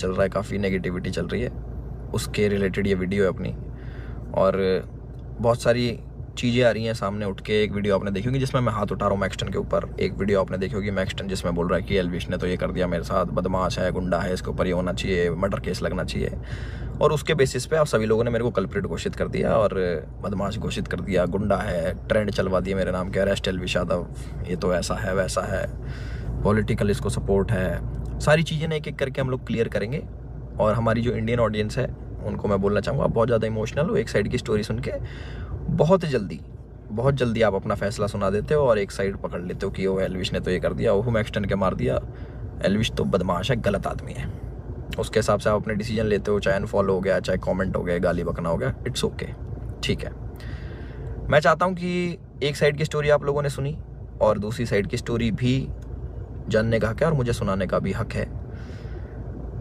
चल रहा है, काफ़ी नेगेटिविटी चल रही है, उसके रिलेटेड ये वीडियो है अपनी। और बहुत सारी चीज़ें आ रही हैं सामने उठ के। एक वीडियो आपने देखी होगी जिसमें मैं हाथ उठा रहा हूँ मैक्सटन के ऊपर। एक वीडियो आपने देखी होगी मैक्सटन जिसमें बोल रहा है कि एल्विश ने तो ये कर दिया मेरे साथ, बदमाश है, गुंडा है, इसके ऊपर ये होना चाहिए, मर्डर केस लगना चाहिए। और उसके बेसिस पे आप सभी लोगों ने मेरे को कल्प्रिट घोषित कर दिया और बदमाश घोषित कर दिया, गुंडा है, ट्रेंड चलवा दिया मेरे नाम के, अरेस्ट एल्विश यादव, ये तो ऐसा है वैसा है, पॉलिटिकल इसको सपोर्ट है। सारी चीज़ें ना एक एक करके हम लोग क्लियर करेंगे। और हमारी जो इंडियन ऑडियंस है उनको मैं बोलना चाहूँगा, आप बहुत ज़्यादा इमोशनल हो। एक साइड की स्टोरी सुन के बहुत जल्दी आप अपना फैसला सुना देते हो और एक साइड पकड़ लेते हो कि वो एल्विश ने तो ये कर दिया, वो मैक्सटन के मार दिया, एल्विश तो बदमाश है, गलत आदमी है। उसके हिसाब से आप अपने डिसीजन लेते हो, चाहे अनफॉलो हो गया, चाहे कमेंट हो गया, गाली बकना हो गया, इट्स ओके, ठीक है। मैं चाहता हूँ कि एक साइड की स्टोरी आप लोगों ने सुनी और दूसरी साइड की स्टोरी भी जानने का हक है और मुझे सुनाने का भी हक है।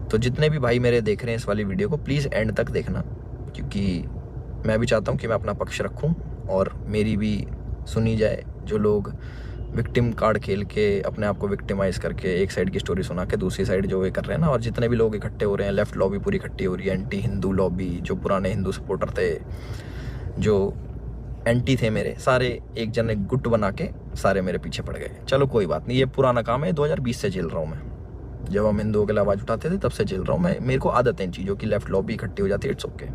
तो जितने भी भाई मेरे देख रहे हैं इस वाली वीडियो को, प्लीज़ एंड तक देखना, क्योंकि मैं भी चाहता हूँ कि मैं अपना पक्ष रखूँ और मेरी भी सुनी जाए। जो लोग विक्टिम कार्ड खेल के अपने आप को विक्टिमाइज़ करके एक साइड की स्टोरी सुना के दूसरी साइड जो ये कर रहे हैं ना, और जितने भी लोग इकट्ठे हो रहे हैं, लेफ्ट लॉबी पूरी इकट्ठी हो रही है, एंटी हिंदू लॉबी, जो पुराने हिंदू सपोर्टर थे, जो एंटी थे मेरे, सारे एक जन एक गुट बना के सारे मेरे पीछे पड़ गए। चलो कोई बात नहीं, ये पुराना काम है, 2020 से झेल रहा हूँ मैं। जब हम हिंदुओं के लिए आवाज़ उठाते थे तब से झेल रहा हूँ मैं। मेरे को आदत है इन चीज़ों की, लेफ्ट लॉबी इकट्ठी हो जाती है, इट्स ओके।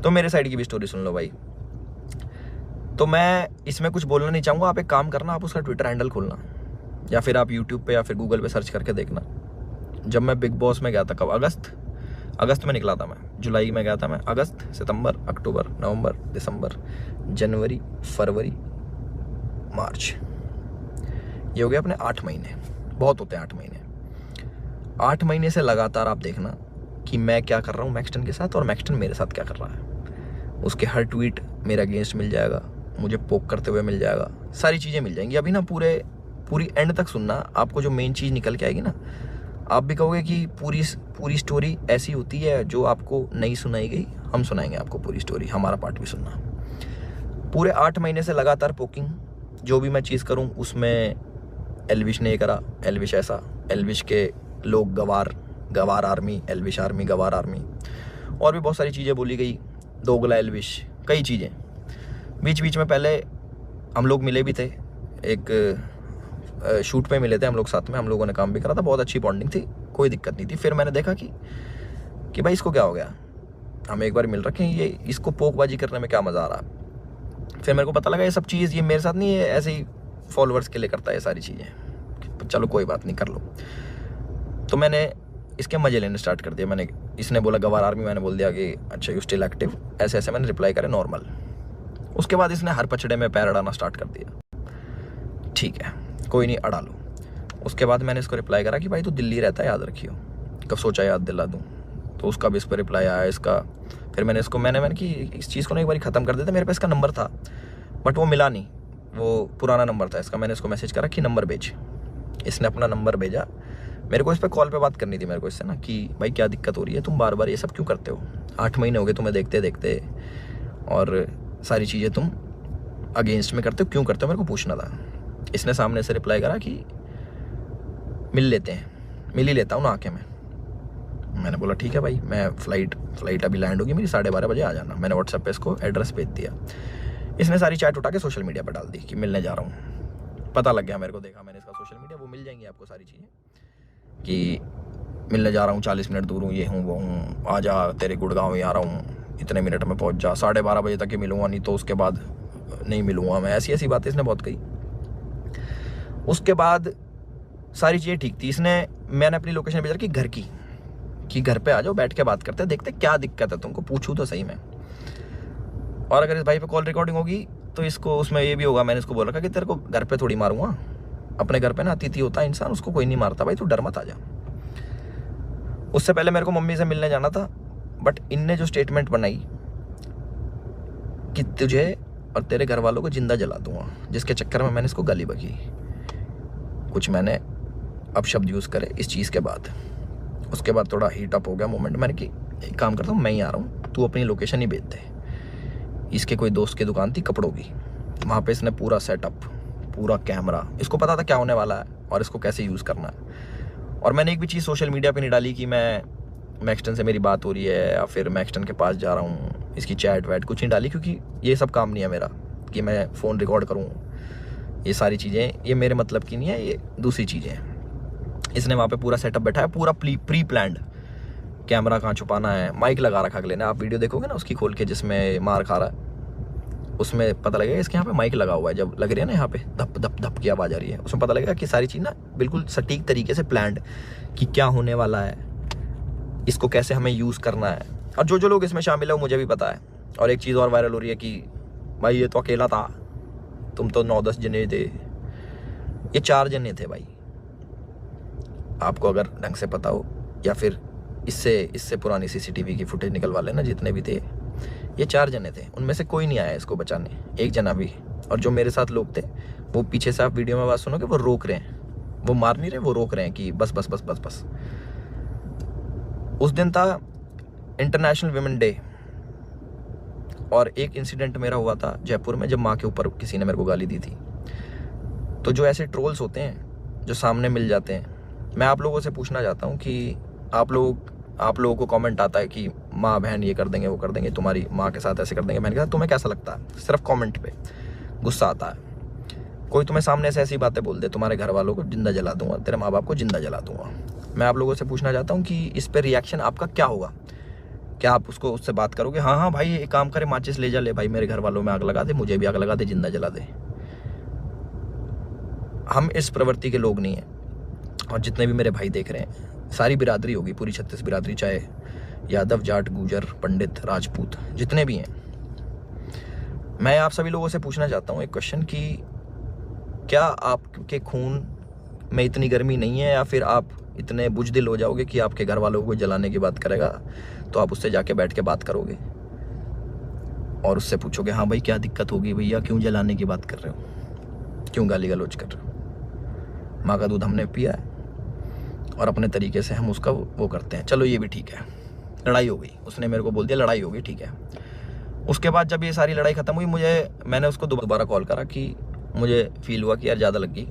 तो मेरे साइड की भी स्टोरी सुन लो भाई। तो मैं इसमें कुछ बोलना नहीं चाहूँगा, आप एक काम करना, आप उसका ट्विटर हैंडल खोलना या फिर आप यूट्यूब पे या फिर गूगल पे सर्च करके देखना। जब मैं बिग बॉस में गया था, कब, अगस्त में निकला था मैं, जुलाई में गया था मैं, अगस्त, सितंबर, अक्टूबर, नवंबर, दिसंबर, जनवरी, फरवरी, मार्च, ये हो गए अपने 8 महीने। बहुत होते हैं 8 महीने। 8 महीने से लगातार आप देखना कि मैं क्या कर रहा हूँ मैक्सटन के साथ और मैक्सटन मेरे साथ क्या कर रहा है। उसके हर ट्वीट मेरे अगेंस्ट मिल जाएगा, मुझे पोक करते हुए मिल जाएगा, सारी चीज़ें मिल जाएंगी। अभी ना पूरी एंड तक सुनना, आपको जो मेन चीज़ निकल के आएगी ना, आप भी कहोगे कि पूरी स्टोरी ऐसी होती है जो आपको नहीं सुनाई गई। हम सुनाएंगे आपको पूरी स्टोरी, हमारा पार्ट भी सुनना। पूरे 8 महीने से लगातार पोकिंग, जो भी मैं चीज़ करूँ उसमें एल्विश ने ये करा, एल्विश ऐसा, एल्विश के लोग गवार आर्मी, एल्विश आर्मी, गवार आर्मी, और भी बहुत सारी चीज़ें बोली गई, दोगला एल्विश, कई चीज़ें। बीच में पहले हम लोग मिले भी थे, एक शूट पे मिले थे हम लोग साथ में, हम लोगों ने काम भी करा था, बहुत अच्छी बॉन्डिंग थी, कोई दिक्कत नहीं थी। फिर मैंने देखा कि भाई इसको क्या हो गया, हम एक बार मिल रखे हैं, ये इसको पोकबाजी करने में क्या मज़ा आ रहा। फिर मेरे को पता लगा ये सब चीज़ ये मेरे साथ नहीं है, ऐसे ही फॉलोअर्स के लिए करता है ये सारी चीज़ें। चलो कोई बात नहीं, कर लो। तो मैंने इसके मज़े लेने स्टार्ट कर दिया। इसने बोला गवार आर्मी, मैंने बोल दिया कि अच्छा यू स्टिल एक्टिव, ऐसे ऐसे मैंने रिप्लाई करे नॉर्मल। उसके बाद इसने हर पचड़े में पैर अड़ाना स्टार्ट कर दिया। ठीक है, कोई नहीं, अड़ा लो। उसके बाद मैंने इसको रिप्लाई करा कि भाई तू दिल्ली रहता है, याद रखियो, कब सोचा याद दिला दूँ। तो उसका भी इस पर रिप्लाई आया इसका। फिर मैंने कि इस चीज़ को ना एक बार ख़त्म कर देता। मेरे पास इसका नंबर था बट वो मिला नहीं, वो पुराना नंबर था इसका। मैंने इसको मैसेज करा कि नंबर भेज, इसने अपना नंबर भेजा। मेरे को इस पर कॉल पे बात करनी थी मेरे को इससे ना, कि भाई क्या दिक्कत हो रही है, तुम बार बार ये सब क्यों करते हो, 8 महीने हो गए तुम्हें देखते देखते, और सारी चीज़ें तुम अगेंस्ट में करते हो, क्यों करते हो, मेरे को पूछना था। इसने सामने से रिप्लाई करा कि मिल लेते हैं, मिल ही लेता हूँ ना आके मैं। मैंने बोला ठीक है भाई, मैं फ्लाइट अभी लैंड होगी मेरी, 12:30 बजे आ जाना। मैंने व्हाट्सएप पे इसको एड्रेस भेज दिया। इसने सारी चैट उठा के सोशल मीडिया पर डाल दी कि मिलने जा रहा हूँ। पता लग गया मेरे को, देखा मैंने इसका सोशल मीडिया, वो मिल जाएंगी आपको सारी चीज़ें कि मिलने जा रहा हूँ, 40 मिनट दूर हूँ, ये हूँ वो हूँ, आ जा, तेरे गुड़गांव ही आ रहा हूँ, इतने मिनट में पहुँच जा, 12:30 बजे तक ही मिलूँगा, नहीं तो उसके बाद नहीं मिलूँगा मैं। ऐसी बातें इसने बहुत कही। उसके बाद सारी चीज़ें ठीक थी। मैंने अपनी लोकेशन भेजा कि घर की, कि घर पे आ जाओ, बैठ के बात करते हैं, देखते क्या दिक्कत है तुमको, पूछूँ तो सही में। और अगर इस भाई पे कॉल रिकॉर्डिंग होगी तो इसको उसमें ये भी होगा, मैंने इसको बोल रखा कि तेरे को घर पे थोड़ी मारूंगा, अपने घर पे ना अतिथि होता है इंसान, उसको कोई नहीं मारता भाई, तू डर मत आ जा। उससे पहले मेरे को मम्मी से मिलने जाना था, बट इनने जो स्टेटमेंट बनाई कि तुझे और तेरे घर वालों को जिंदा जला दूंगा, जिसके चक्कर में मैंने इसको गाली बकी। कुछ मैंने अपशब्द यूज़ करे इस चीज़ के बाद। उसके बाद थोड़ा हीट अप हो गया मोमेंट। मैंने कि एक काम करता हूँ, मैं ही आ रहा हूँ, तू अपनी लोकेशन ही भेज दे। इसके कोई दोस्त की दुकान थी कपड़ों की, वहाँ पे इसने पूरा सेटअप, पूरा कैमरा, इसको पता था क्या होने वाला है और इसको कैसे यूज़ करना है। और मैंने एक भी चीज़ सोशल मीडिया पे नहीं डाली कि मैं मैक्सटन से मेरी बात हो रही है या फिर मैक्सटन के पास जा रहा हूँ, इसकी चैट वैट कुछ नहीं डाली, क्योंकि ये सब काम नहीं है मेरा कि मैं फ़ोन रिकॉर्ड करूँ। ये सारी चीज़ें ये मेरे मतलब की नहीं है, ये दूसरी चीज़ें हैं। इसने वहाँ पे पूरा सेटअप बैठा है, पूरा प्री प्लान्ड, कैमरा कहाँ छुपाना है, माइक लगा रखा अगले ने। आप वीडियो देखोगे ना उसकी खोल के जिसमें मार खा रहा है, उसमें पता लगेगा इसके यहाँ पे माइक लगा हुआ है। जब लग रही है ना यहाँ पे धप धप धप की आवाज़ आ रही है, उसमें पता लगेगा कि सारी चीज़ ना बिल्कुल सटीक तरीके से प्लान्ड, कि क्या होने वाला है, इसको कैसे हमें यूज़ करना है। और जो लोग इसमें शामिल है वो मुझे भी पता है। और एक चीज़ और वायरल हो रही है कि भाई ये तो अकेला था, तुम तो 9-10 जने थे। ये 4 जने थे भाई, आपको अगर ढंग से पता हो, या फिर इससे पुरानी सीसीटीवी की फुटेज निकलवा लेना, जितने भी थे ये 4 जने थे, उनमें से कोई नहीं आया इसको बचाने, एक जना भी। और जो मेरे साथ लोग थे वो पीछे से, आप वीडियो में बात सुनोगे, वो रोक रहे हैं, वो मार नहीं रहे, वो रोक रहे हैं कि बस बस बस बस बस। उस दिन था इंटरनेशनल विमेन डे, और एक इंसिडेंट मेरा हुआ था जयपुर में, जब माँ के ऊपर किसी ने मेरे को गाली दी थी। तो जो ऐसे ट्रोल्स होते हैं जो सामने मिल जाते हैं, मैं आप लोगों से पूछना चाहता हूँ कि आप लोगों को कमेंट आता है कि माँ बहन ये कर देंगे वो कर देंगे, तुम्हारी माँ के साथ ऐसे कर देंगे, बहन के साथ, तुम्हें कैसा लगता है? सिर्फ कमेंट पे गुस्सा आता है। कोई तुम्हें सामने से ऐसी बातें बोल दे, तुम्हारे घर वालों को जिंदा जला दूंगा, तेरे माँ बाप को जिंदा जला दूंगा। मैं आप लोगों से पूछना चाहता हूँ कि इस पर रिएक्शन आपका क्या होगा? क्या आप उससे बात करोगे, हाँ हाँ भाई एक काम करे, माचिस ले जा, ले भाई मेरे घर वालों में आग लगा दे, मुझे भी आग लगा दे, जिंदा जला दे? हम इस प्रवृत्ति के लोग नहीं हैं। और जितने भी मेरे भाई देख रहे हैं, सारी बिरादरी होगी, पूरी 36 बिरादरी, चाहे यादव, जाट, गुजर, पंडित, राजपूत, जितने भी हैं, मैं आप सभी लोगों से पूछना चाहता हूँ एक क्वेश्चन कि क्या आपके खून में इतनी गर्मी नहीं है, या फिर आप इतने बुजदिल हो जाओगे कि आपके घर वालों को जलाने की बात करेगा तो आप उससे जाके बैठ के बात करोगे और उससे पूछोगे, हाँ भाई क्या दिक्कत होगी भैया, क्यों जलाने की बात कर रहे हो, क्यों गाली गलौज कर रहे हो? माँ का दूध हमने पिया है और अपने तरीके से हम उसका वो करते हैं। चलो ये भी ठीक है, लड़ाई हो गई, उसने मेरे को बोल दिया लड़ाई हो गई, ठीक है। उसके बाद जब ये सारी लड़ाई ख़त्म हुई, मैंने उसको दोबारा कॉल करा कि मुझे फील हुआ कि यार ज़्यादा लग गई,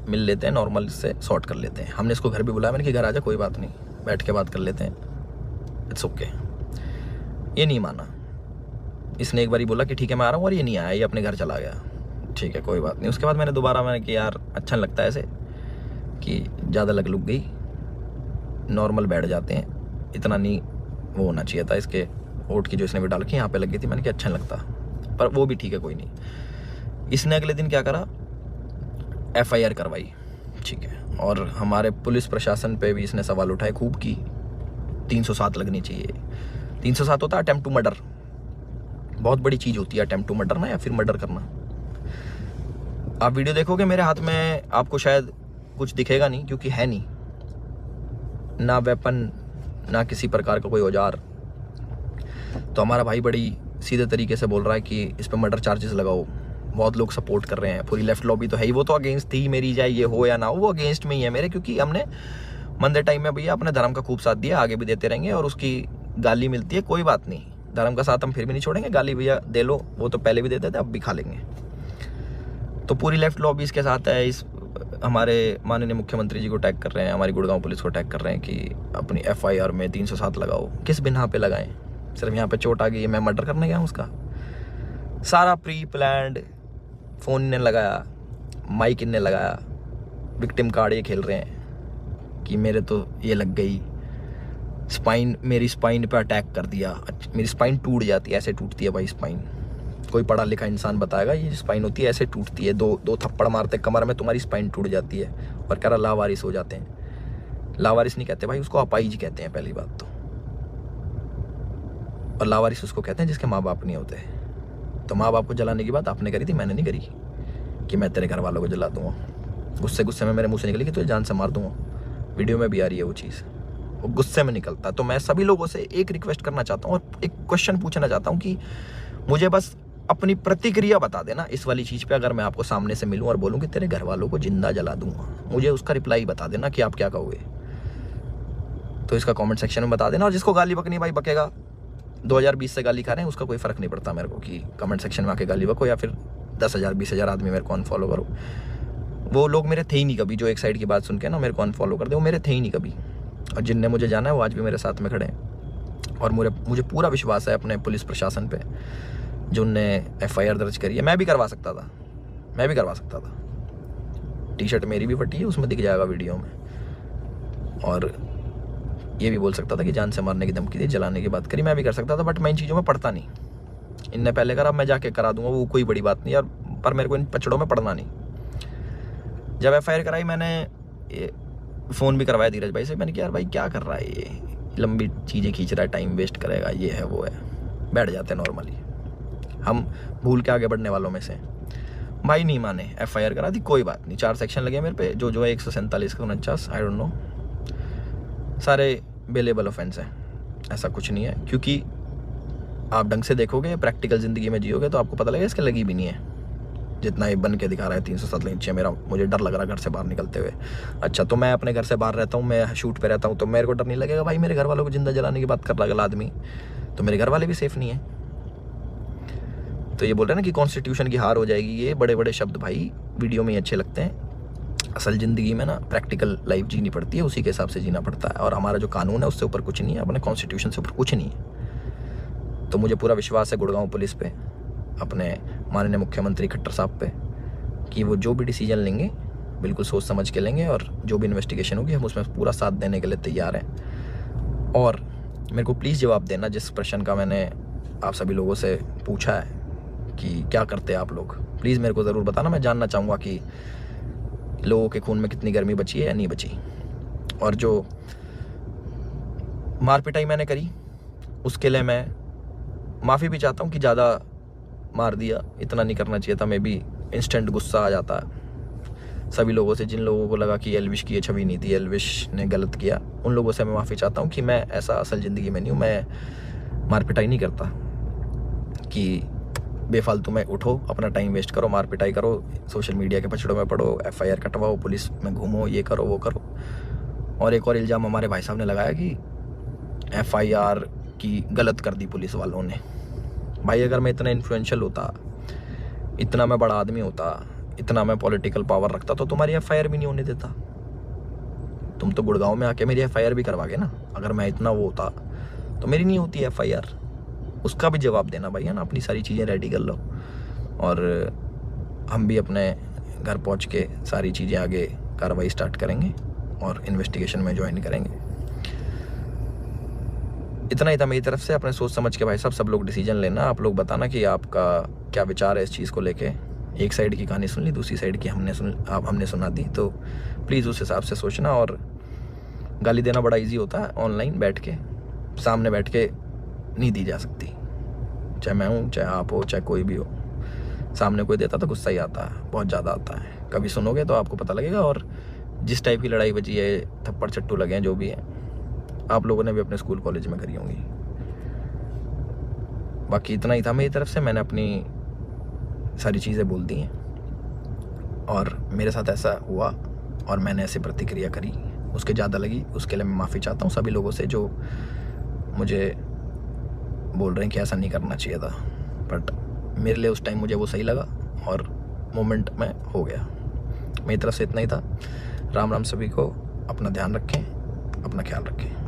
मिल लेते हैं, नॉर्मल से सॉर्ट कर लेते हैं। हमने इसको घर भी बुलाया, मैंने कि घर आ जा, कोई बात नहीं, बैठ के बात कर लेते हैं, इट्स ओके। ये नहीं माना, इसने एक बारी बोला कि ठीक है मैं आ रहा हूँ, और ये नहीं आया, ये अपने घर चला गया, ठीक है कोई बात नहीं। उसके बाद मैंने कि यार अच्छा लगता है ऐसे कि ज़्यादा लग गई, नॉर्मल बैठ जाते हैं, इतना नहीं वो होना चाहिए था। इसके ओट की जो इसने भी डाल के यहाँ पे लग गई थी, मैंने कि अच्छा नहीं लगता, पर वो भी ठीक है कोई नहीं। इसने अगले दिन क्या करा, FIR करवाई, ठीक है। और हमारे पुलिस प्रशासन पे भी इसने सवाल उठाए खूब की 307 लगनी चाहिए। 307 होता है अटेम्प्ट टू मर्डर, बहुत बड़ी चीज़ होती है अटेम्प्ट टू मर्डर ना, या फिर मर्डर करना। आप वीडियो देखोगे मेरे हाथ में, आपको शायद कुछ दिखेगा नहीं, क्योंकि है नहीं ना वेपन, ना किसी प्रकार का कोई औजार। तो हमारा भाई बड़ी सीधे तरीके से बोल रहा है कि इस पर मर्डर चार्जेस लगाओ। बहुत लोग सपोर्ट कर रहे हैं, पूरी लेफ्ट लॉबी तो है ही, वो तो अगेंस्ट थी मेरी, चाहे ये हो या ना हो, वो अगेंस्ट में ही है मेरे, क्योंकि हमने मंदे टाइम में भैया अपने धर्म का खूब साथ दिया, आगे भी देते रहेंगे। और उसकी गाली मिलती है, कोई बात नहीं, धर्म का साथ हम फिर भी नहीं छोड़ेंगे, गाली भैया दे लो, वो तो पहले भी देते थे, अब भी खा लेंगे। तो पूरी लेफ्ट लॉबी इसके साथ है। इस हमारे माननीय मुख्यमंत्री जी को टैग कर रहे हैं, हमारी गुड़गांव पुलिस को टैग कर रहे हैं कि अपनी FIR में 307 लगाओ। किस बिना पे लगाएं? सिर्फ यहाँ पे चोट आ गई, मैं मर्डर करने गया हूँ उसका? सारा प्री प्लान्ड, फ़ोन इनने लगाया, माइक इनने लगाया, विक्टिम कार्ड ये खेल रहे हैं कि मेरे तो ये लग गई, स्पाइन, मेरी स्पाइन पे अटैक कर दिया, मेरी स्पाइन टूट जाती है, ऐसे टूटती है भाई स्पाइन, कोई पढ़ा लिखा इंसान बताएगा ये स्पाइन होती है, ऐसे टूटती है, दो थप्पड़ मारते कमर में, तुम्हारी स्पाइन टूट जाती है। और कह रहा लावारिस हो जाते हैं। लावारिस नहीं कहते भाई, उसको अपाहिज कहते हैं पहली बात तो, और लावारिस उसको कहते हैं जिसके माँ बाप नहीं होते। तो माँ बाप को जलाने की बात आपने करी थी, मैंने नहीं करी कि मैं तेरे घर वालों को जला दूंगा। गुस्से में मेरे मुँह से निकली कि तुझे जान से मार दूंगा। वीडियो में भी आ रही है वो चीज़, वो गुस्से में निकलता है। तो मैं सभी लोगों से एक रिक्वेस्ट करना चाहता हूँ और एक क्वेश्चन पूछना चाहता हूँ कि मुझे बस अपनी प्रतिक्रिया बता देना इस वाली चीज़ पे। अगर मैं आपको सामने से मिलूं और बोलूं कि तेरे घर वालों को जिंदा जला दूंगा, मुझे उसका रिप्लाई बता देना कि आप क्या कहोगे। तो इसका कमेंट सेक्शन में बता देना। और जिसको गाली बकनी भाई बकेगा, 2020 से गाली खा रहे हैं, उसका कोई फ़र्क नहीं पड़ता मेरे को कि कमेंट सेक्शन में आके गाली बको या फिर 10,000 20,000 आदमी मेरे को अनफॉलो करो। वो लोग मेरे थे ही नहीं कभी, जो एक साइड की बात सुन के ना मेरे को अनफॉलो कर दे, वो मेरे थे ही नहीं कभी। और जिनने मुझे जाना है वो आज भी मेरे साथ में खड़े हैं। और मुझे पूरा विश्वास है अपने पुलिस प्रशासन पे, जो उनने FIR दर्ज करी है। मैं भी करवा सकता था, टी-शर्ट मेरी भी फटी है, उसमें दिख जाएगा वीडियो में। और ये भी बोल सकता था कि जान से मारने की धमकी दी, जलाने की बात करी, मैं भी कर सकता था, बट मैं इन चीज़ों में पढ़ता नहीं। इनने पहले करा, मैं जाके करा दूंगा, वो कोई बड़ी बात नहीं यार, पर मेरे को इन पचड़ों में पढ़ना नहीं। जब FIR कराई मैंने फ़ोन भी करवाया धीरज भाई से, मैंने कहा यार भाई क्या कर रहा है ये, लंबी चीज़ें खींच रहा है, टाइम वेस्ट करेगा, ये है वो है। बैठ जाते हैं नॉर्मली, हम भूल के आगे बढ़ने वालों में से। भाई नहीं माने, FIR करा दी, कोई बात नहीं। 4 सेक्शन लगे मेरे पे, जो है 147 का 49, आई डोंट नो, सारे बेलेबल ऑफेंस हैं, ऐसा कुछ नहीं है। क्योंकि आप ढंग से देखोगे, प्रैक्टिकल ज़िंदगी में जियोगे तो आपको पता लगेगा इसके लगी भी नहीं है। जितना ये बन के दिखा रहा है 307 नीचे, मुझे डर लग रहा है घर से बाहर निकलते हुए। अच्छा, तो मैं अपने घर से बाहर रहता हूँ, मैं शूट पे रहता हूँ, तो मेरे को डर नहीं लगेगा? भाई मेरे घर वालों को जिंदा जलाने की बात कर रहा है आदमी, तो मेरे घर वाले भी सेफ नहीं है। तो ये बोल रहे हैं ना कि कॉन्स्टिट्यूशन की हार हो जाएगी, ये बड़े बड़े शब्द भाई वीडियो में ही अच्छे लगते हैं। असल ज़िंदगी में ना प्रैक्टिकल लाइफ जीनी पड़ती है, उसी के हिसाब से जीना पड़ता है। और हमारा जो कानून है उससे ऊपर कुछ नहीं है, अपने कॉन्स्टिट्यूशन से ऊपर कुछ नहीं है। तो मुझे पूरा विश्वास है गुड़गांव पुलिस पे, अपने माननीय मुख्यमंत्री खट्टर साहब पे, कि वो जो भी डिसीजन लेंगे बिल्कुल सोच समझ के लेंगे, और जो भी इन्वेस्टिगेशन होगी हम उसमें पूरा साथ देने के लिए तैयार हैं। और मेरे को प्लीज़ जवाब देना जिस प्रश्न का मैंने आप सभी लोगों से पूछा है कि क्या करते हैं आप लोग, प्लीज़ मेरे को ज़रूर बताना। मैं जानना चाहूँगा कि लोगों के खून में कितनी गर्मी बची है या नहीं बची। और जो मार पिटाई मैंने करी उसके लिए मैं माफ़ी भी चाहता हूँ कि ज़्यादा मार दिया, इतना नहीं करना चाहिए था। मैं भी इंस्टेंट गुस्सा आ जाता है सभी लोगों से, जिन लोगों को लगा कि एल्विश की ये छवि नहीं थी, एल्विश ने गलत किया, उन लोगों से मैं माफ़ी चाहता हूँ कि मैं ऐसा असल ज़िंदगी में नहीं हूँ। मैं मार पिटाई नहीं करता कि बेफालतू में उठो, अपना टाइम वेस्ट करो, मार पिटाई करो, सोशल मीडिया के पछड़ों में पड़ो, FIR कटवाओ, पुलिस में घूमो, ये करो वो करो। और एक और इल्ज़ाम हमारे भाई साहब ने लगाया कि FIR की गलत कर दी पुलिस वालों ने। भाई अगर मैं इतना इन्फ्लुएंशियल होता, इतना मैं बड़ा आदमी होता, इतना मैं पॉलिटिकल पावर रखता, तो तुम्हारी FIR भी नहीं होने देता। तुम तो गुड़गांव में आके मेरी FIR भी करवागे ना। अगर मैं इतना वो होता तो मेरी नहीं होती FIR, उसका भी जवाब देना भाई, है ना। अपनी सारी चीज़ें रेडी कर लो, और हम भी अपने घर पहुंच के सारी चीज़ें आगे कार्रवाई स्टार्ट करेंगे और इन्वेस्टिगेशन में ज्वाइन करेंगे। इतना ही था मेरी तरफ से। अपने सोच समझ के भाई साहब सब लोग डिसीजन लेना। आप लोग बताना कि आपका क्या विचार है इस चीज़ को लेके। एक साइड की कहानी सुन ली, दूसरी साइड की हमने सुना दी, तो प्लीज़ उस हिसाब से सोचना। और गाली देना बड़ा इजी होता है, ऑनलाइन बैठ के, सामने बैठ के नहीं दी जा सकती। चाहे मैं हूँ, चाहे आप हो, चाहे कोई भी हो, सामने कोई देता तो गुस्सा ही आता है, बहुत ज़्यादा आता है। कभी सुनोगे तो आपको पता लगेगा। और जिस टाइप की लड़ाई बची है, थप्पड़ चट्टू लगे हैं, जो भी है, आप लोगों ने भी अपने स्कूल कॉलेज में करी होंगी। बाकी इतना ही था मेरी तरफ से। मैंने अपनी सारी चीज़ें बोल दी हैं, और मेरे साथ ऐसा हुआ और मैंने ऐसी प्रतिक्रिया करी, उसके ज़्यादा लगी, उसके लिए मैं माफ़ी चाहता हूँ सभी लोगों से जो मुझे बोल रहे हैं कि ऐसा नहीं करना चाहिए था। बट मेरे लिए उस टाइम मुझे वो सही लगा और मोमेंट में हो गया। मेरी तरफ से इतना ही था। राम राम सभी को। अपना ध्यान रखें, अपना ख्याल रखें।